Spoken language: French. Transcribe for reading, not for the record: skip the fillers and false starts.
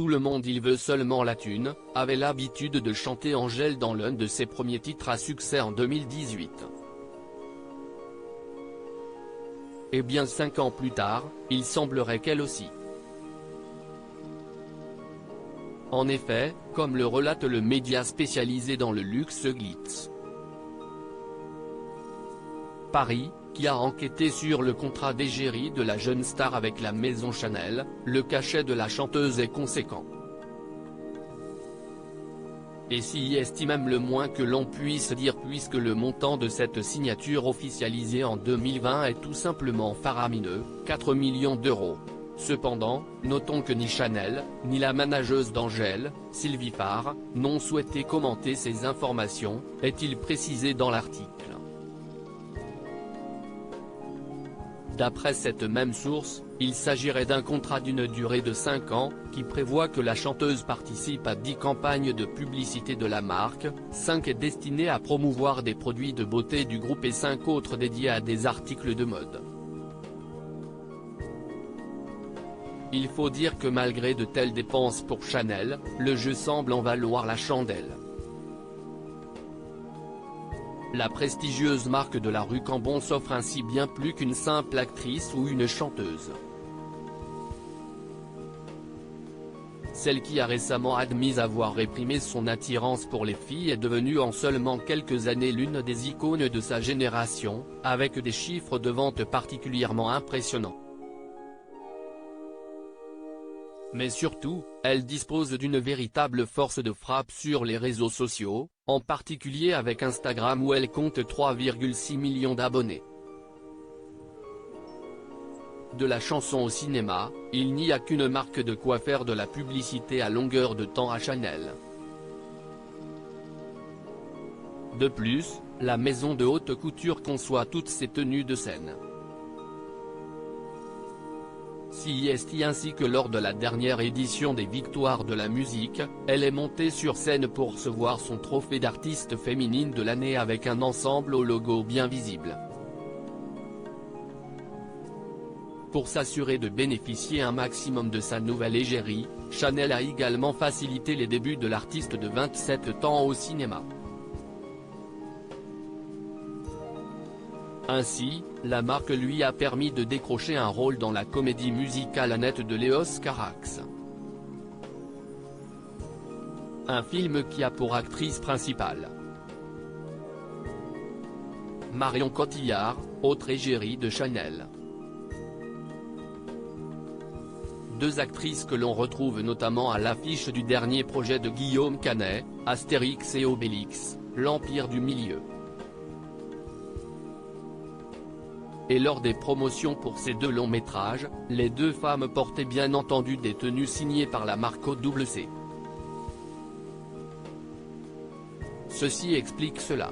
tout le monde il veut seulement la thune, avait l'habitude de chanter Angèle dans l'un de ses premiers titres à succès en 2018. Et bien 5 ans plus tard, il semblerait qu'elle aussi. En effet, comme le relate le média spécialisé dans le luxe Glitz Paris, qui a enquêté sur le contrat d'égérie de la jeune star avec la maison Chanel, le cachet de la chanteuse est conséquent. Et s'y estime même le moins que l'on puisse dire puisque le montant de cette signature officialisée en 2020 est tout simplement faramineux, 4 millions d'euros. Cependant, notons que ni Chanel, ni la manageuse d'Angèle, Sylvie Farr, n'ont souhaité commenter ces informations, est-il précisé dans l'article. D'après cette même source, il s'agirait d'un contrat d'une durée de 5 ans, qui prévoit que la chanteuse participe à 10 campagnes de publicité de la marque, 5 est destinées à promouvoir des produits de beauté du groupe et 5 autres dédiés à des articles de mode. Il faut dire que malgré de telles dépenses pour Chanel, le jeu semble en valoir la chandelle. La prestigieuse marque de la rue Cambon s'offre ainsi bien plus qu'une simple actrice ou une chanteuse. Celle qui a récemment admis avoir réprimé son attirance pour les filles est devenue en seulement quelques années l'une des icônes de sa génération, avec des chiffres de vente particulièrement impressionnants. Mais surtout, elle dispose d'une véritable force de frappe sur les réseaux sociaux, en particulier avec Instagram où elle compte 3,6 millions d'abonnés. De la chanson au cinéma, il n'y a qu'une marque de quoi faire de la publicité à longueur de temps à Chanel. De plus, la maison de haute couture conçoit toutes ses tenues de scène. Ainsi que lors de la dernière édition des Victoires de la musique, elle est montée sur scène pour recevoir son trophée d'artiste féminine de l'année avec un ensemble au logo bien visible. Pour s'assurer de bénéficier un maximum de sa nouvelle égérie, Chanel a également facilité les débuts de l'artiste de 27 ans au cinéma. Ainsi, la marque lui a permis de décrocher un rôle dans la comédie musicale Annette de Léos Carax. Un film qui a pour actrice principale Marion Cotillard, autre égérie de Chanel. Deux actrices que l'on retrouve notamment à l'affiche du dernier projet de Guillaume Canet, Astérix et Obélix, l'Empire du Milieu. Et lors des promotions pour ces deux longs métrages, les deux femmes portaient bien entendu des tenues signées par la marque OWC. Ceci explique cela.